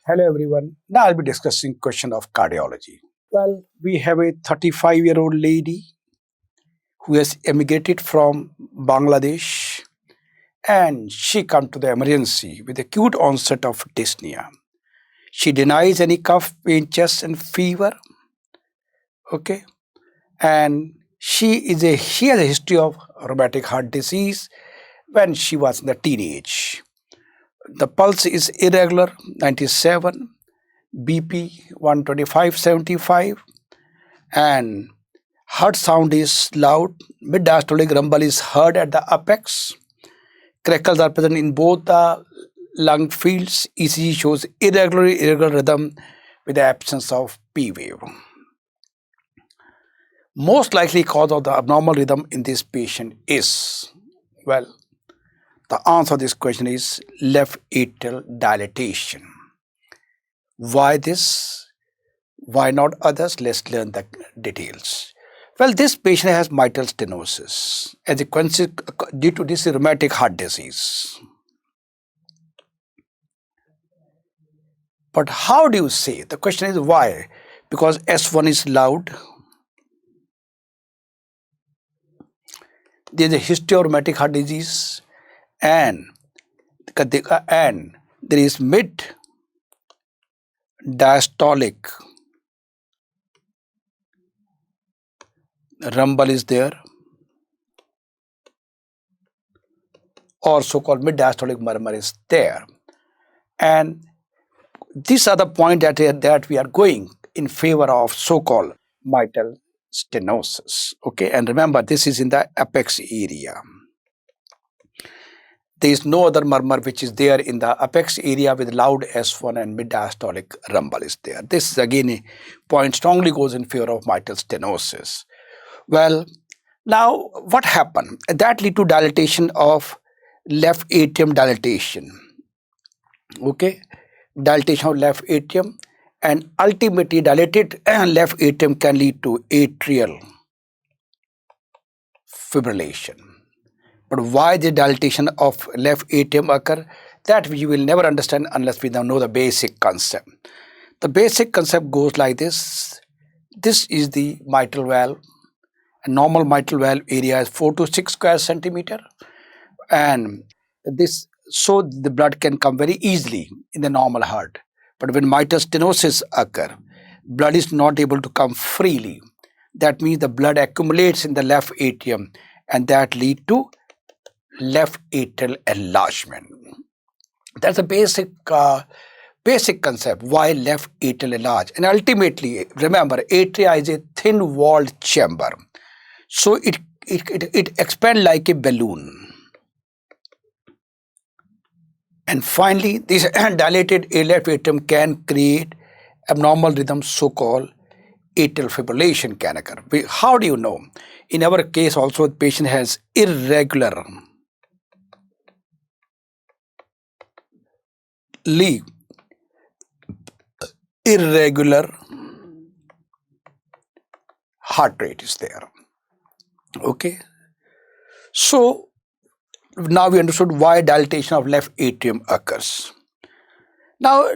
Hello everyone. Now I'll be discussing question of cardiology. Well, we have a 35-year-old lady who has emigrated from Bangladesh and she come to the emergency with acute onset of dyspnea. She denies any cough, pain, chest and fever. Okay. And she has a history of rheumatic heart disease when she was in the teenage. The pulse is irregular, 97, BP 125/75, and heart sound is loud. Mid-diastolic rumble is heard at the apex. Crackles are present in both the lung fields. ECG shows irregular rhythm with the absence of P wave. Most likely cause of the abnormal rhythm in this patient is, well, the answer to this question is left atrial dilatation. Why this? Why not others? Let's learn the details. Well, this patient has mitral stenosis as a due to this rheumatic heart disease. But how do you say? The question is why? Because S1 is loud. There is a history of rheumatic heart disease, and there is mid diastolic rumble is there, or so-called mid-diastolic murmur is there. And these are the point that we are going in favor of so-called mitral stenosis. Okay, and remember this is in the apex area. There is no other murmur which is there in the apex area with loud S1 and mid-diastolic rumble is there. This is again a point strongly goes in favor of mitral stenosis. Well, now what happened? That lead to dilatation of left atrium dilatation. Okay, dilatation of left atrium, and ultimately dilated left atrium can lead to atrial fibrillation. But why the dilatation of left atrium occur? That we will never understand unless we know the basic concept. The basic concept goes like this. This is the mitral valve. A normal mitral valve area is 4 to 6 square centimeter, and this so the blood can come very easily in the normal heart. But when mitral stenosis occur, blood is not able to come freely. That means the blood accumulates in the left atrium, and that lead to left atrial enlargement. That's a basic concept why left atrial enlarge. And ultimately, remember, atria is a thin walled chamber, so it expands like a balloon. And finally, this dilated left atrium can create abnormal rhythm, so-called atrial fibrillation can occur. How do you know? In our case also, the patient has irregular heart rate is there. Okay, so now we understood why dilatation of left atrium occurs. Now,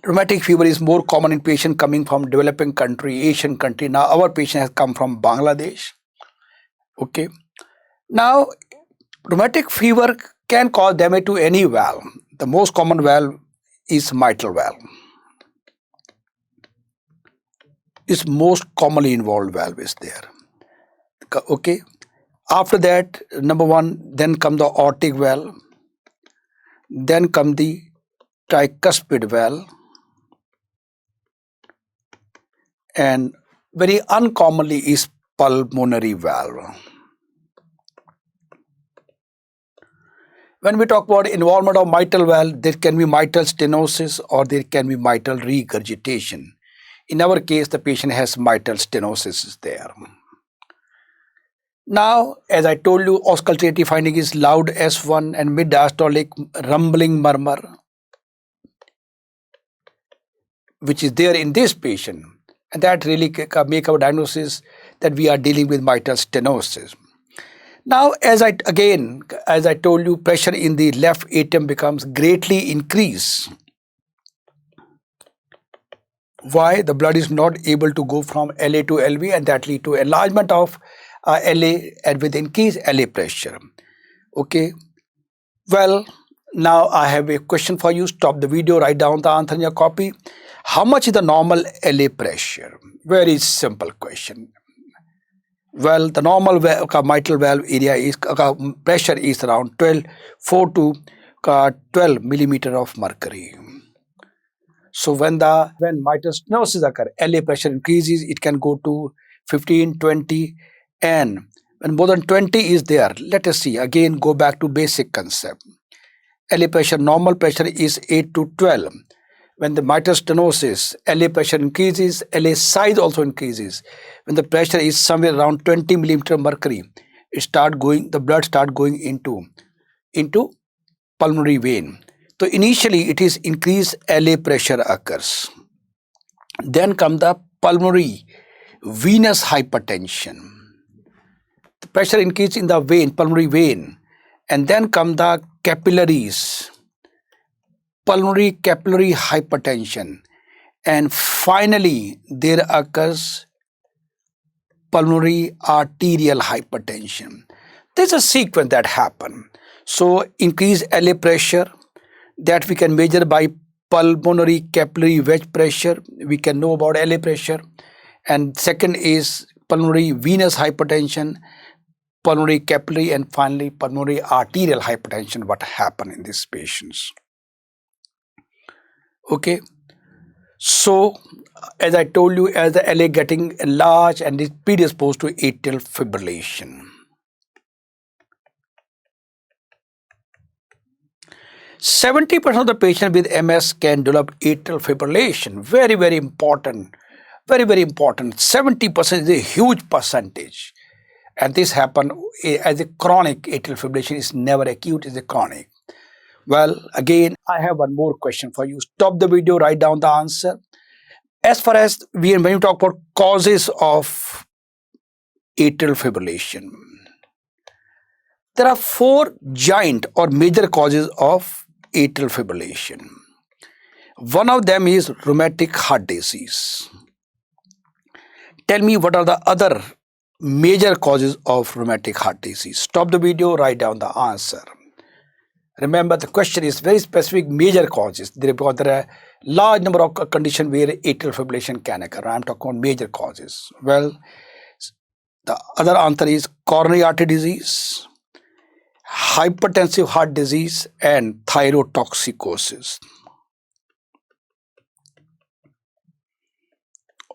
rheumatic fever is more common in patient coming from developing country, Asian country. Now our patient has come from Bangladesh. Okay, now rheumatic fever can cause damage to any valve. The most common valve is mitral valve. Is most commonly involved valve is there. Okay, after that, number one, then come the aortic valve, then come the tricuspid valve, and very uncommonly is pulmonary valve. When we talk about involvement of mitral valve, there can be mitral stenosis or there can be mitral regurgitation. In our case, the patient has mitral stenosis is there. Now, as I told you, auscultative finding is loud S1 and mid-diastolic rumbling murmur, which is there in this patient. And that really make our diagnosis that we are dealing with mitral stenosis. Now, as I told you, pressure in the left atrium becomes greatly increased. Why? The blood is not able to go from LA to LV, and that lead to enlargement of LA and with increased LA pressure. Okay. Well, now I have a question for you. Stop the video, write down the answer in your copy. How much is the normal LA pressure? Very simple question. Well, the normal mitral valve area is pressure is around 4 to 12 millimeter of mercury. So when mitral stenosis occur, LA pressure increases, it can go to 15, 20, and when more than 20 is there, let us see, again go back to basic concept. LA pressure, normal pressure is 8 to 12. When the mitral stenosis, LA pressure increases, LA size also increases. When the pressure is somewhere around 20 millimeter mercury, the blood start going into pulmonary vein. So initially it is increased LA pressure occurs. Then come the pulmonary venous hypertension. The pressure increase in the vein, pulmonary vein, and then come the capillaries, pulmonary capillary hypertension, and finally there occurs pulmonary arterial hypertension. There's a sequence that happens. So increased LA pressure that we can measure by pulmonary capillary wedge pressure. We can know about LA pressure. And second is pulmonary venous hypertension, pulmonary capillary, and finally pulmonary arterial hypertension, what happened in these patients. Okay. So as I told you, as the LA getting enlarged and is predisposed to atrial fibrillation. 70% of the patients with MS can develop atrial fibrillation. Very, very important. Very, very important. 70% is a huge percentage. And this happens as a chronic atrial fibrillation. Is never acute, it's a chronic. Well, again, I have one more question for you. Stop the video, write down the answer. As far as when you talk about causes of atrial fibrillation, there are 4 giant or major causes of atrial fibrillation. One of them is rheumatic heart disease. Tell me what are the other major causes of rheumatic heart disease. Stop the video, write down the answer. Remember, the question is very specific major causes. There are a large number of conditions where atrial fibrillation can occur. I am talking about major causes. Well, the other answer is coronary artery disease, hypertensive heart disease, and thyrotoxicosis,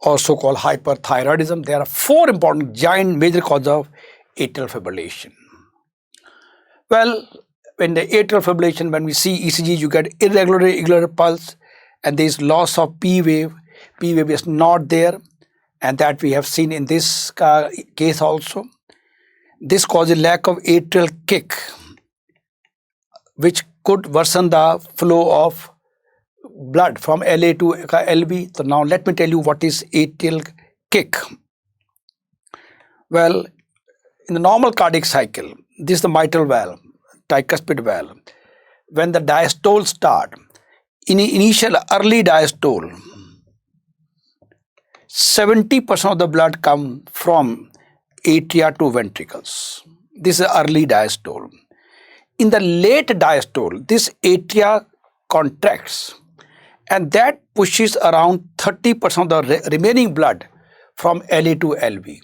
also called hyperthyroidism. There are 4 important giant major causes of atrial fibrillation. Well, when the atrial fibrillation, when we see ECG, you get irregular pulse, and there is loss of P wave. P wave is not there, and that we have seen in this case also. This causes lack of atrial kick, which could worsen the flow of blood from LA to LV. So now let me tell you what is atrial kick. Well, in the normal cardiac cycle, this is the mitral valve, tricuspid valve. When the diastole start, in initial early diastole, 70% of the blood come from atria to ventricles. This is early diastole. In the late diastole, this atria contracts, and that pushes around 30% of the remaining blood from LA to LV.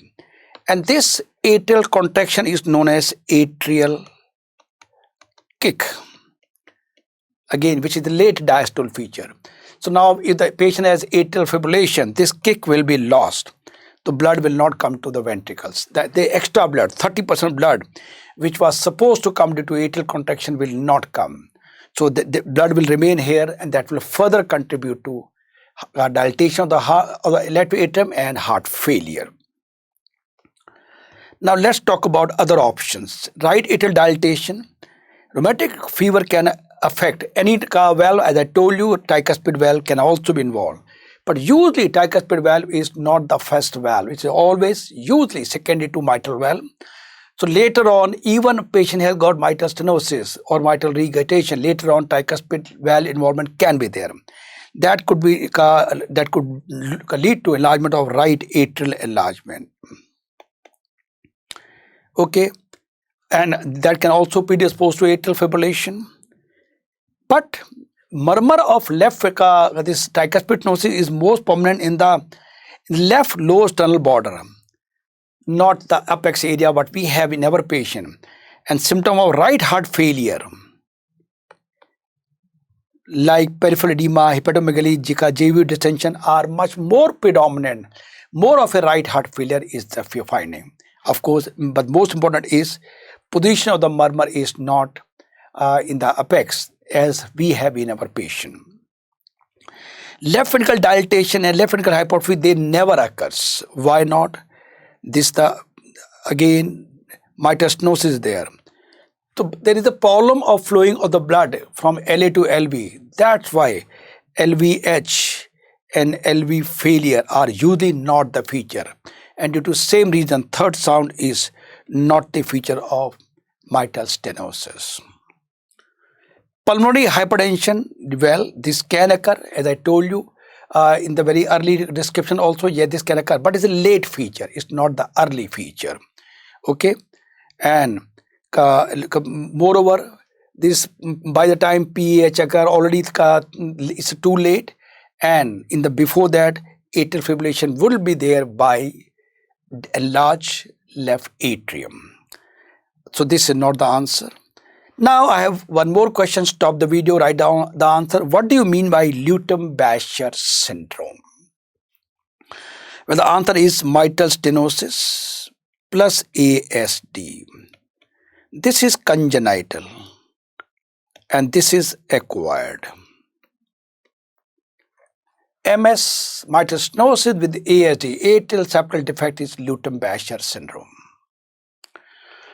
And this atrial contraction is known as atrial kick, again, which is the late diastole feature. So now if the patient has atrial fibrillation, this kick will be lost. The blood will not come to the ventricles. The extra blood, 30% blood, which was supposed to come due to atrial contraction, will not come. So the blood will remain here, and that will further contribute to dilatation of the heart, of the left atrium, and heart failure. Now let's talk about other options. Right atrial dilatation. Rheumatic fever can affect any valve. As I told you, tricuspid valve can also be involved. But usually tricuspid valve is not the first valve. It's always usually secondary to mitral valve. So later on, even a patient has got mitral stenosis or mitral regurgitation, later on tricuspid valve involvement can be there. that could be that could lead to enlargement of right atrial enlargement. Okay, and that can also predispose to atrial fibrillation. But murmur of left this tricuspid stenosis is most prominent in the left lower sternal border, not the apex area what we have in our patient. And symptom of right heart failure like peripheral edema, hepatomegaly, JV distension are much more predominant. More of a right heart failure is the finding. Of course, but most important is position of the murmur is not in the apex as we have in our patient. Left ventricle dilatation and left ventricle hypertrophy, they never occurs. Why not? This again mitral stenosis is there. So there is a problem of flowing of the blood from LA to LV. That's why LVH and LV failure are usually not the feature. And due to same reason, third sound is not the feature of mitral stenosis. Pulmonary hypertension, well, this can occur, as I told you in the very early description also, yeah, this can occur, but it's a late feature, it's not the early feature. Okay, and moreover, this by the time PAH occur already it's too late, and in the before that atrial fibrillation will be there by enlarged left atrium. So this is not the answer. Now I have one more question. Stop the video, write down the answer. What do you mean by Lutem-Bascher syndrome? Well, the answer is mitral stenosis plus ASD. This is congenital and this is acquired. MS, mitral stenosis with ASD, atrial septal defect, is Lutem-Bascher syndrome.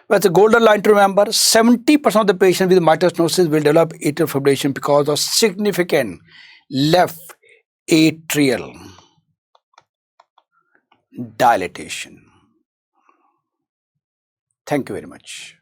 Well, the golden line to remember, 70% of the patients with mitral stenosis will develop atrial fibrillation because of significant left atrial dilatation. Thank you very much.